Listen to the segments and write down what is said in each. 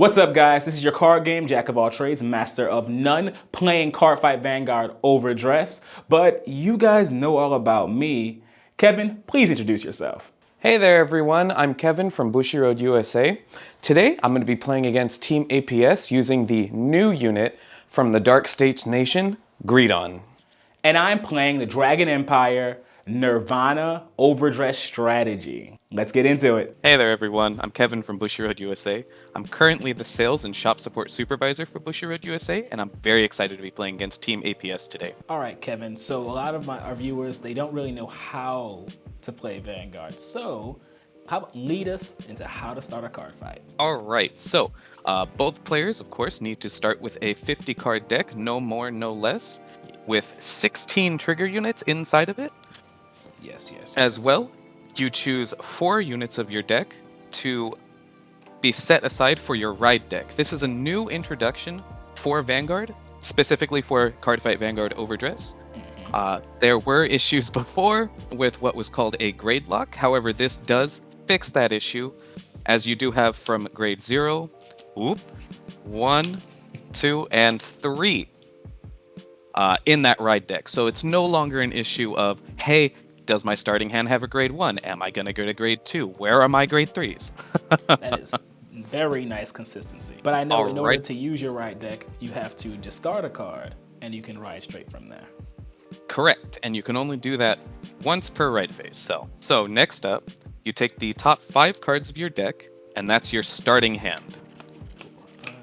What's up, guys? This is your card game jack of all trades, master of none, playing Cardfight Vanguard Overdress. But you guys know all about me. Kevin, please introduce yourself. Hey there everyone, I'm Kevin from Bushiroad, USA. Today I'm going to be playing against Team APS using the new unit from the Dark States Nation, Greedon. And I'm playing the Dragon Empire Nirvana Overdress strategy. Let's get into it. Hey there everyone, I'm Kevin from Bushiroad, USA. I'm currently the Sales and Shop Support Supervisor for Bushiroad, USA, and I'm very excited to be playing against Team APS today. All right, Kevin, so a lot of our viewers, they don't really know how to play Vanguard. So lead us into how to start a card fight. Alright, so both players, of course, need to start with a 50 card deck, no more, no less, with 16 trigger units inside of it. Yes. As well, you choose 4 units of your deck to be set aside for your ride deck. This is a new introduction for Vanguard, specifically for Cardfight Vanguard Overdress. There were issues before with what was called a grade lock. However, this does fix that issue, as you do have from grade 0, 1, 2, and 3 in that ride deck. So it's no longer an issue of, hey, does my starting hand have a grade 1? Am I going to go to grade 2? Where are my grade 3s? That is very nice consistency. But I know in order to use your ride deck, you have to discard a card, and you can ride straight from there. Correct, and you can only do that once per ride phase. So next up, you take the top 5 cards of your deck, and that's your starting hand. 4, 5.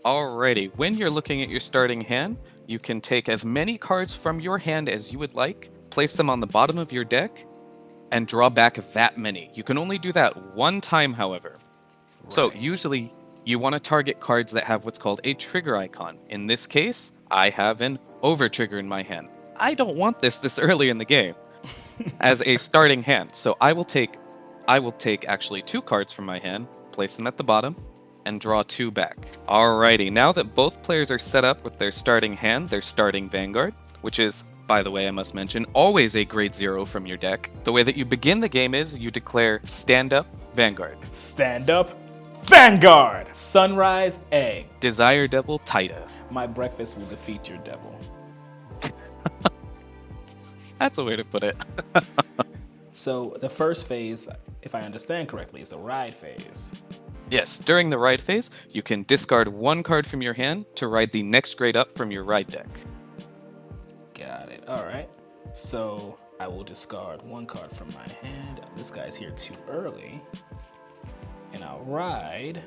Alrighty, when you're looking at your starting hand, you can take as many cards from your hand as you would like, place them on the bottom of your deck, and draw back that many. You can only do that one time, however. Right. So usually you want to target cards that have what's called a trigger icon. In this case, I have an over trigger in my hand. I don't want this early in the game as a starting hand. So I will take actually 2 cards from my hand, place them at the bottom, and draw 2 back. Alrighty, now that both players are set up with their starting hand, their starting Vanguard, which is, by the way, I must mention, always a grade 0 from your deck. The way that you begin the game is you declare Stand Up Vanguard. Stand Up Vanguard! Sunrise Egg. Desire Devil Tida. My breakfast will defeat your devil. That's a way to put it. So the first phase, if I understand correctly, is the ride phase. Yes, during the ride phase, you can discard 1 card from your hand to ride the next grade up from your ride deck. Got it. All right. So I will discard 1 card from my hand. This guy's here too early. And I'll ride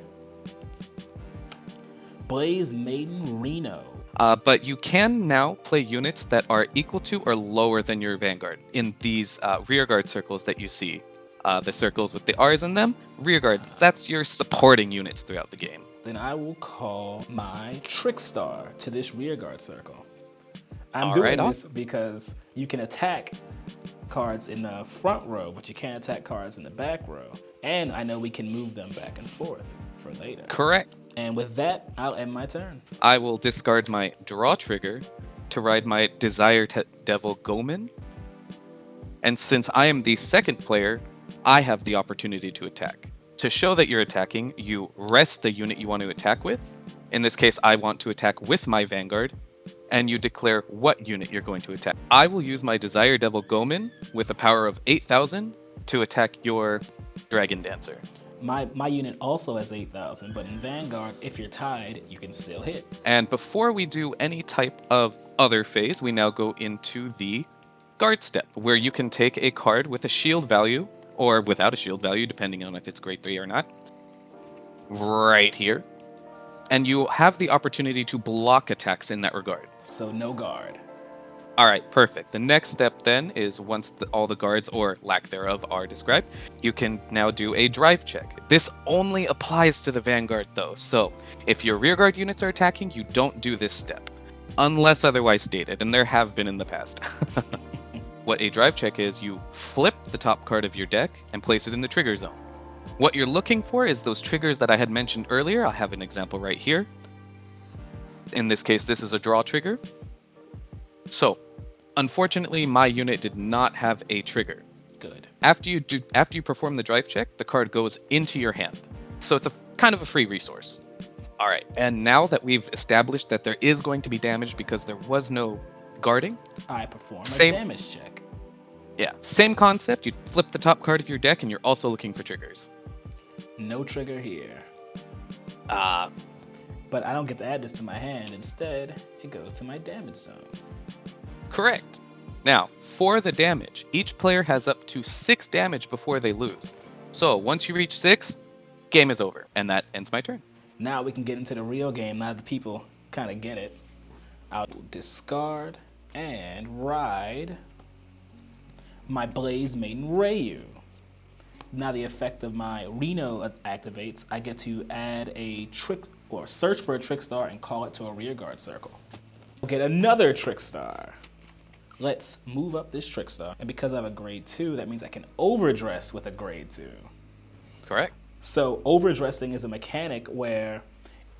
Blaze Maiden Reno. But you can now play units that are equal to or lower than your Vanguard in these rearguard circles that you see. The circles with the R's in them, rearguard, that's your supporting units throughout the game. Then I will call my Trickstar to this rearguard circle. I'm doing this because you can attack cards in the front row, but you can't attack cards in the back row. And I know we can move them back and forth for later. Correct. And with that, I'll end my turn. I will discard my draw trigger to ride my Desire Devil Goman. And since I am the second player, I have the opportunity to attack. To show that you're attacking, you rest the unit you want to attack with. In this case, I want to attack with my Vanguard, and you declare what unit you're going to attack. I will use my Desire Devil Goman with a power of 8,000 to attack your Dragon Dancer. My unit also has 8,000, but in Vanguard, if you're tied, you can still hit. And before we do any type of other phase, we now go into the guard step, where you can take a card with a shield value, or without a shield value, depending on if it's grade 3 or not, right here. And you have the opportunity to block attacks in that regard. So no guard. All right, perfect. The next step then is once all the guards, or lack thereof, are described, you can now do a drive check. This only applies to the Vanguard though, so if your rearguard units are attacking, you don't do this step, unless otherwise stated, and there have been in the past. What a drive check is, you flip the top card of your deck and place it in the trigger zone. What you're looking for is those triggers that I had mentioned earlier. I'll have an example right here. In this case, this is a draw trigger. So, unfortunately, my unit did not have a trigger. Good. After you perform the drive check, the card goes into your hand. So it's a kind of a free resource. All right, and now that we've established that there is going to be damage because there was no guarding, I perform a same damage check. yeah, same concept. You flip the top card of your deck, and you're also looking for triggers. No trigger here. Ah, But I don't get to add this to my hand. Instead, it goes to my damage zone. correct. Now, for the damage, each player has up to 6 damage before they lose. So once you reach 6, game is over, and that ends my turn. Now we can get into the real game. Now the people kind of get it. I'll discard and ride my Blaze Maiden Rayu. Now the effect of my Reno activates. I get to add a trick or search for a trick star and call it to a rearguard circle. We'll get another trick star. Let's move up this trick star. And because I have a grade 2, that means I can overdress with a grade 2. Correct. So overdressing is a mechanic where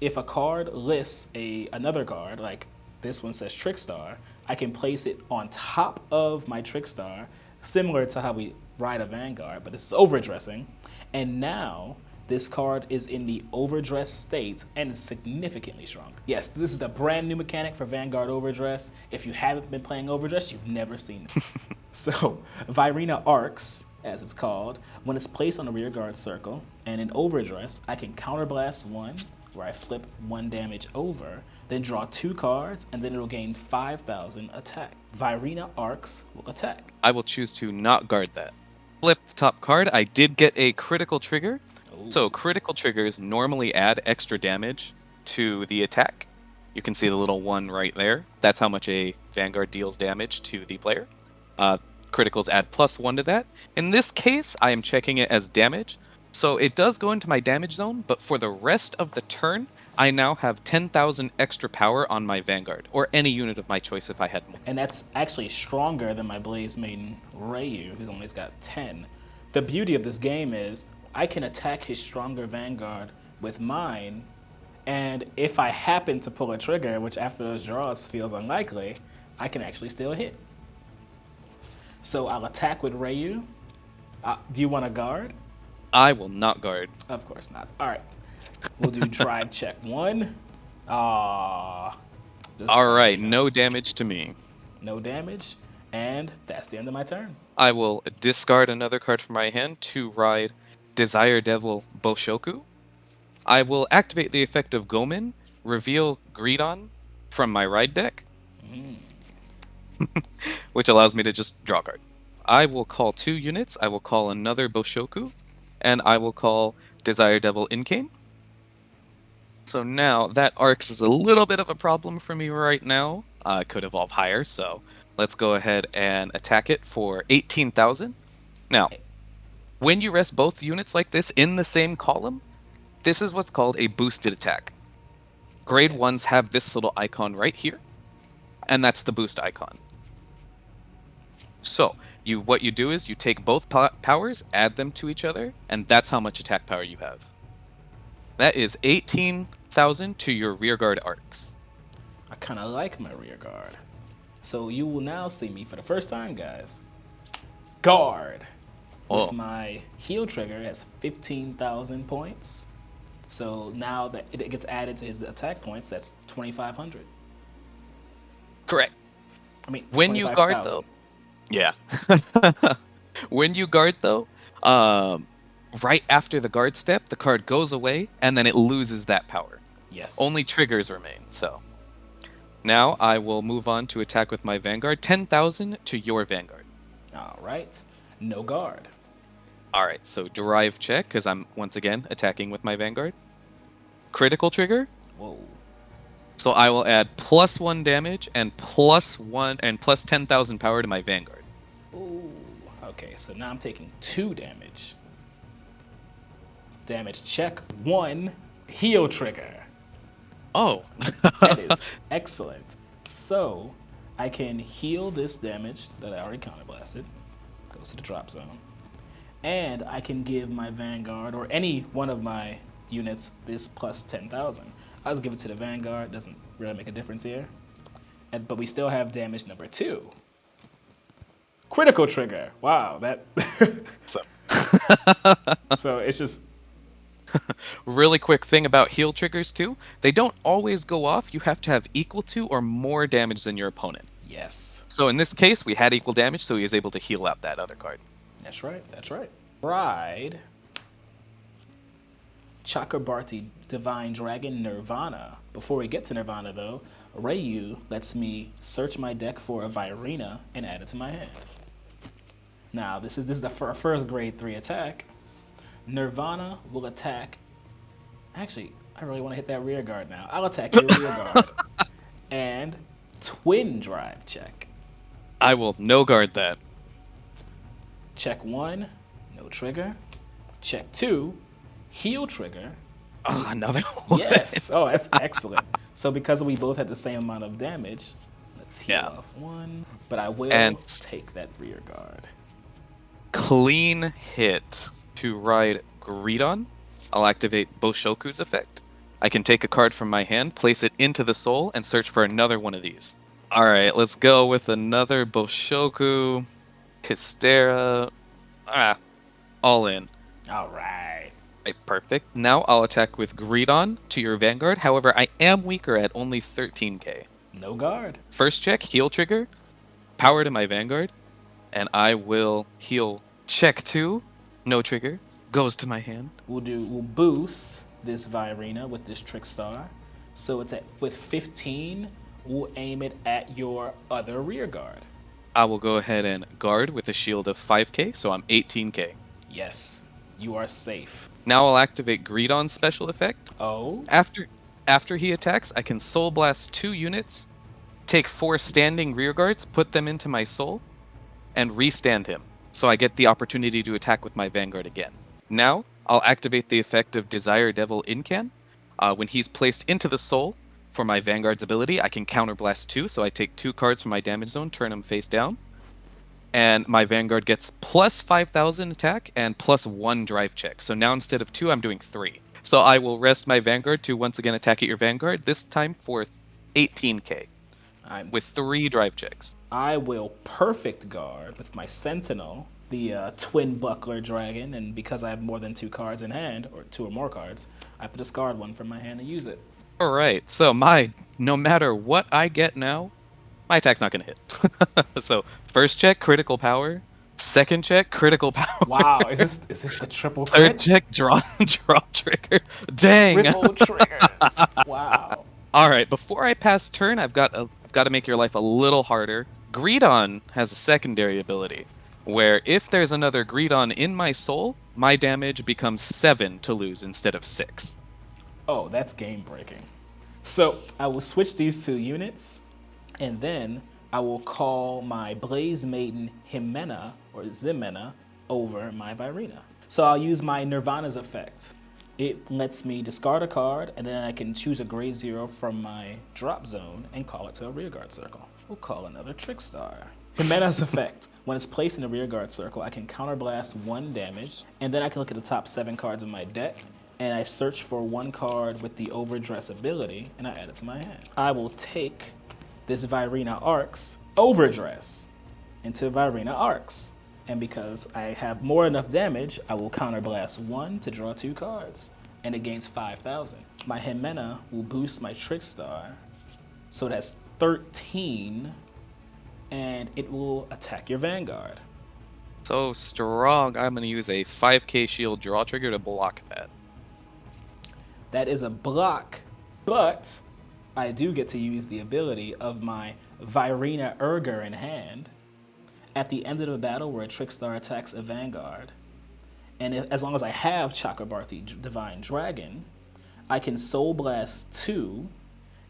if a card lists another card, like this one says Trick Star, I can place it on top of my Trick Star, similar to how we ride a Vanguard, but this is overdressing. And now this card is in the overdress state and it's significantly stronger. Yes, this is the brand new mechanic for Vanguard Overdress. If you haven't been playing Overdress, you've never seen it. So Vairina Arcs, as it's called, when it's placed on a rearguard circle, and in Overdress, I can counterblast 1, where I flip 1 damage over, then draw 2 cards, and then it'll gain 5,000 attack. Vairina Arcs will attack. I will choose to not guard that. Flip the top card. I did get a critical trigger. Ooh. So critical triggers normally add extra damage to the attack. You can see the little 1 right there. That's how much a Vanguard deals damage to the player. Criticals add +1 to that. In this case, I am checking it as damage. So it does go into my damage zone, but for the rest of the turn, I now have 10,000 extra power on my Vanguard, or any unit of my choice if I had more. And that's actually stronger than my Blaze Maiden Rayu, who's only got 10. The beauty of this game is I can attack his stronger Vanguard with mine, and if I happen to pull a trigger, which after those draws feels unlikely, I can actually still hit. So I'll attack with Rayu. Do you want to guard? I will not guard. Of course not. All right. We'll do drive check 1. All right, no damage to me. No damage, and that's the end of my turn. I will discard another card from my hand to ride Desire Devil Boshoku. I will activate the effect of Gomen, reveal Greedon from my ride deck, which allows me to just draw a card. I will call 2 units. I will call another Boshoku, and I will call Desire Devil Incame. So now that Arcs is a little bit of a problem for me right now. It could evolve higher, so let's go ahead and attack it for 18,000. Now, when you rest both units like this in the same column, this is what's called a boosted attack. Grade 1s have this little icon right here, and that's the boost icon. So, what you do is you take both powers, add them to each other, and that's how much attack power you have. That is 18,000 to your rearguard Arcs. I kind of like my rearguard. So you will now see me for the first time, guys. Guard. With my heal trigger, it has 15,000 points. So now that it gets added to his attack points, that's 2,500. Correct. I mean, when you guard though. Yeah. When you guard though, right after the guard step, the card goes away, and then it loses that power. Yes. Only triggers remain, so. Now I will move on to attack with my Vanguard. 10,000 to your Vanguard. All right. No guard. All right, so derive check, because I'm, once again, attacking with my Vanguard. Critical trigger. Whoa. So I will add +1 damage and plus 10,000 power to my Vanguard. Ooh. Okay, so now I'm taking 2 damage. Damage check 1. Heal trigger. Oh. That is excellent. So I can heal this damage that I already counterblasted. Goes to the drop zone. And I can give my Vanguard or any one of my units this plus 10,000. I'll just give it to the Vanguard. Doesn't really make a difference here. But we still have damage number 2. Critical trigger. Wow, that. So it's just Really quick thing about heal triggers too. They don't always go off. You have to have equal to or more damage than your opponent. Yes. So in this case, we had equal damage, so he is able to heal out that other card. That's right. That's right. Ride Chakrabarti Divine Dragon Nirvana. Before we get to Nirvana though, Rayu lets me search my deck for a Vairina and add it to my hand. Now this is the first grade 3 attack. Nirvana will attack. Actually, I really want to hit that rear guard now. I'll attack your rear guard. And twin drive check. I will no guard that. Check 1, no trigger. Check 2, heal trigger. Oh, another one. Yes. Oh, that's excellent. So because we both had the same amount of damage, let's heal off 1. But I will take that rear guard. Clean hit. To ride Greedon, I'll activate Boshoku's effect. I can take a card from my hand, place it into the soul, and search for another one of these. Alright, let's go with another Boshoku. Hystera. All in. Alright. Right, perfect. Now I'll attack with Greedon to your Vanguard. However, I am weaker at only 13k. No guard. First check, heal trigger. Power to my Vanguard. And I will heal. Check 2. No trigger. Goes to my hand. We'll boost this Vairina with this Trick Star. So it's with 15, we'll aim it at your other rear guard. I will go ahead and guard with a shield of 5k, so I'm 18k. Yes, you are safe. Now I'll activate Greedon's special effect. Oh? After he attacks, I can Soul Blast 2 units, take 4 standing rear guards, put them into my soul, and restand him. So I get the opportunity to attack with my Vanguard again. Now, I'll activate the effect of Desire Devil Incan. When he's placed into the soul, for my Vanguard's ability, I can counterblast 2, so I take 2 cards from my damage zone, turn them face down. And my Vanguard gets plus 5,000 attack and plus 1 drive check. So now instead of 2, I'm doing 3. So I will rest my Vanguard to once again attack at your Vanguard, this time for 18k. With 3 drive checks. I will perfect guard with my Sentinel, the twin buckler dragon, and because I have more than 2 cards in hand, or 2 or more cards, I have to discard 1 from my hand and use it. Alright, so no matter what I get now, my attack's not gonna hit. So first check, critical power. Second check, critical power. Wow, is this the triple crit? Third check, draw trigger. Dang. Triple triggers. Wow. Alright, before I pass turn, I've got to make your life a little harder. Greedon has a secondary ability, where if there's another Greedon in my soul, my damage becomes 7 to lose instead of 6. Oh, that's game breaking. So I will switch these 2 units, and then I will call my Blaze Maiden Jimena, or Ximena, over my Vairina. So I'll use my Nirvana's effect. It lets me discard a card, and then I can choose a grade 0 from my drop zone and call it to a rearguard circle. We'll call another Trick Star. Jimena's effect. When it's placed in a rearguard circle, I can counterblast 1 damage, and then I can look at the top 7 cards of my deck, and I search for 1 card with the Overdress ability, and I add it to my hand. I will take this Vairina Arcs Overdress into Vairina Arcs. And because I have more enough damage, I will counterblast 1 to draw 2 cards, and it gains 5,000. My Jimena will boost my Trick Star, so that's 13, and it will attack your Vanguard. So strong, I'm going to use a 5k shield draw trigger to block that. That is a block, but I do get to use the ability of my Vairina Urger in hand. At the end of the battle where a Trick Star attacks a Vanguard, and as long as I have Chakrabarti Divine Dragon, I can Soul Blast 2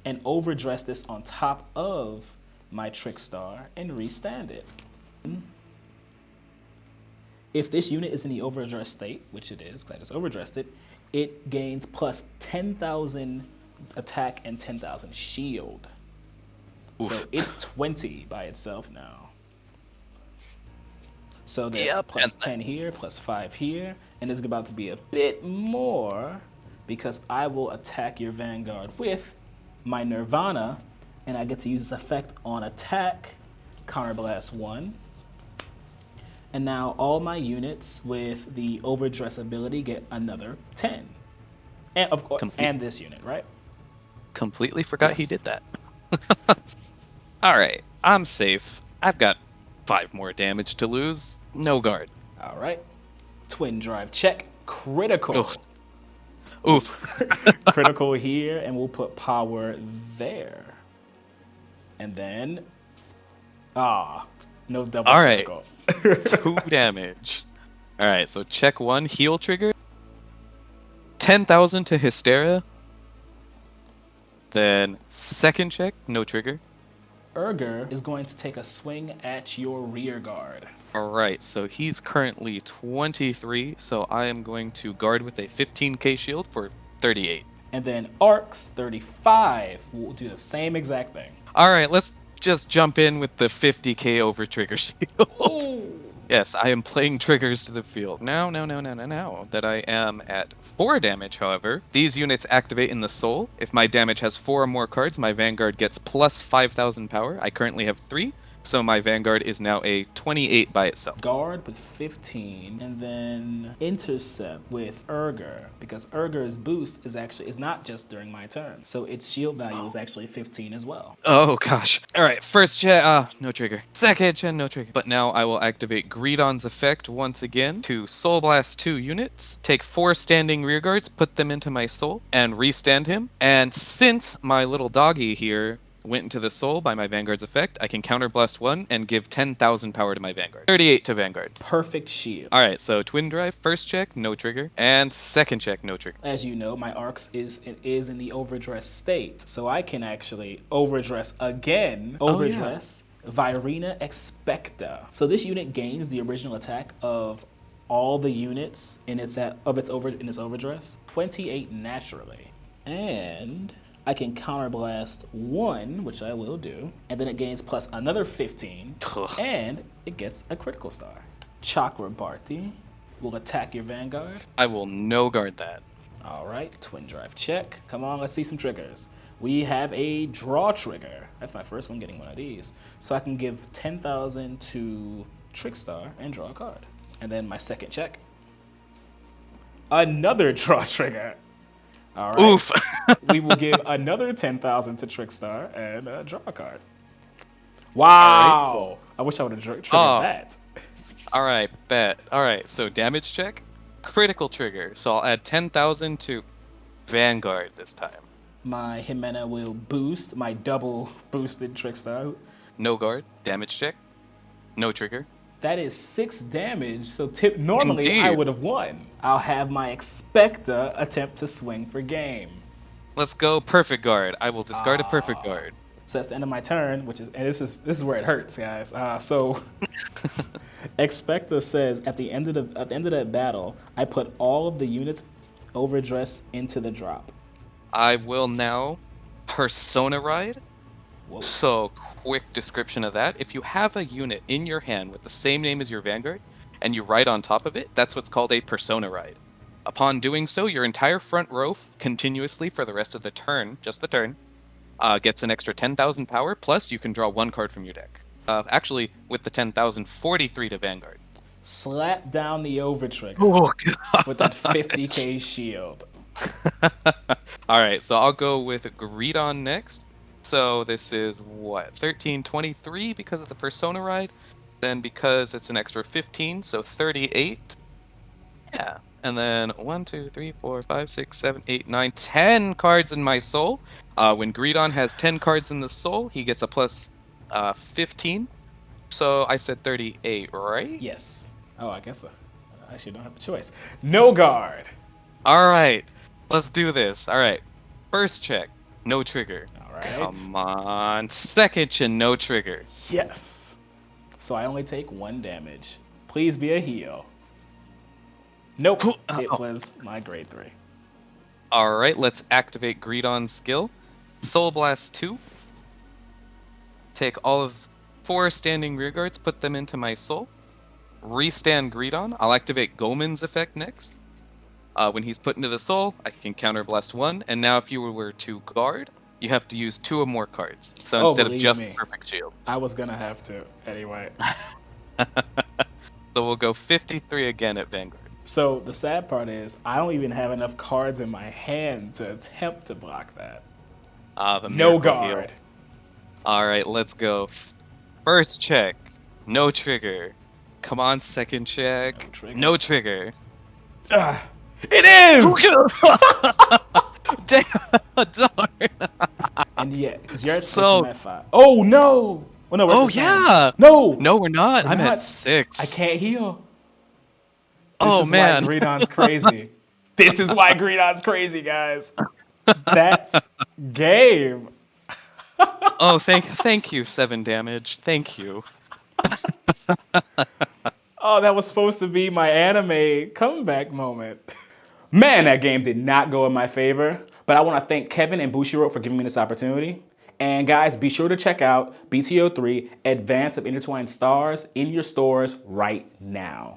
and Overdress this on top of my Trick Star and restand it. If this unit is in the Overdress state, which it is, because I just Overdressed it, it gains plus 10,000 attack and 10,000 shield. Oof. So it's 20 by itself now. So there's plus 10 here, plus 5 here, and it's about to be a bit more because I will attack your Vanguard with my Nirvana, and I get to use this effect on attack, counterblast 1. And now all my units with the Overdress ability get another 10. And of course, and this unit, right? Completely forgot he did that. All right, I'm safe. I've got 5 more damage to lose. No guard. All right. Twin drive check. Critical. Oof. Oof. Critical here, and we'll put power there. And then, no double critical. 2 damage. All right, so check 1, heal trigger. 10,000 to Hysteria. Then second check, no trigger. Urger is going to take a swing at your rear guard. All right, so he's currently 23, so I am going to guard with a 15k shield for 38. And then Arcs, 35, will do the same exact thing. All right, let's just jump in with the 50k over trigger shield. Ooh. Yes, I am playing triggers to the field. Now that I am at 4 damage, however, these units activate in the soul. If my damage has 4 or more cards, my Vanguard gets plus 5,000 power. I currently have 3, so my Vanguard is now a 28 by itself. Guard with 15, and then intercept with Urger, because Urger's boost is not just during my turn, so its shield value is actually 15 as well. Oh gosh. All right, first check, no trigger. Second check, no trigger. But now I will activate Greedon's effect once again to Soul Blast 2 units, take 4 standing rear guards, put them into my soul, and restand him. And since my little doggy here went into the soul by my Vanguard's effect, I can counterblast 1 and give 10,000 power to my Vanguard. 38 to Vanguard. Perfect shield. All right, so twin drive, first check, no trigger, and second check, no trigger. As you know, my Arcs is in the overdress state, so I can actually overdress again. Overdress Vairina Exspecta. So this unit gains the original attack of all the units in its overdress, 28 naturally, and I can counterblast 1, which I will do, and then it gains plus another 15, and it gets a critical star. Chakra Bharti will attack your Vanguard. I will no guard that. All right, twin drive check. Come on, let's see some triggers. We have a draw trigger. That's my first one getting one of these. So I can give 10,000 to Trickstar and draw a card. And then my second check. Another draw trigger. All right. Oof. We will give another 10,000 to Trickstar and draw a card. Wow. Right. I wish I would have triggered that. All right, bet. All right, so damage check, critical trigger. So I'll add 10,000 to Vanguard this time. My Jimena will boost my double boosted Trickstar. No guard, damage check, no trigger. That is 6 damage, so normally Indeed. I would have won. I'll have my Exspecta attempt to swing for game. Let's go perfect guard. I will discard a perfect guard. So that's the end of my turn, this is where it hurts, guys. So Exspecta says at the end of that battle, I put all of the units overdress into the drop. I will now Persona Ride. Whoa. So quick description of that. If you have a unit in your hand with the same name as your Vanguard, and you ride on top of it, that's what's called a Persona Ride. Upon doing so, your entire front row continuously for the rest of the turn, just the turn, gets an extra 10,000 power, plus you can draw 1 card from your deck. Actually, with the 10,000, 43 to Vanguard. Slap down the overtrigger with that 50k shield. All right, so I'll go with Greedon next. So this is what, 1323 because of the Persona Ride, then because it's an extra 15, so 38. Yeah, and then 1, 2, 3, 4, 5, 6, 7, 8, 9, 10 cards in my soul. When Greedon has 10 cards in the soul, he gets a plus 15. So I said 38, right? Yes. Oh, I guess I actually don't have a choice. No guard. All right, let's do this. All right, first check, no trigger. All right. Come on, second check, no trigger. Yes. So I only take 1 damage. Please be a heal. Nope, it was my grade 3. All right, let's activate Greedon's skill. Soul Blast 2. Take all of 4 standing rearguards, put them into my soul. Restand Greedon. I'll activate Goemon's effect next. When he's put into the soul, I can counterblast 1. And now if you were to guard, you have to use 2 or more cards. So instead of just perfect shield. I was going to have to anyway. So we'll go 53 again at Vanguard. So the sad part is I don't even have enough cards in my hand to attempt to block that. The No miracle guard. heal. All right, let's go. First check, no trigger. Come on, second check, no trigger. It is! Damn, darn. And yeah, because you're at 6 So- I'm at 5. Oh no! Oh no, we're at Oh the same. yeah. No! No, we're not. We're I'm not. at 6. I can't heal. Oh, This is man. why Greedon's crazy. This is why Greedon's crazy, guys. That's game. Oh, thank you, 7 damage. Thank you. Oh, that was supposed to be my anime comeback moment. Man, that game did not go in my favor. But I want to thank Kevin and Bushiroad for giving me this opportunity. And guys, be sure to check out BT03 Advance of Intertwined Stars in your stores right now.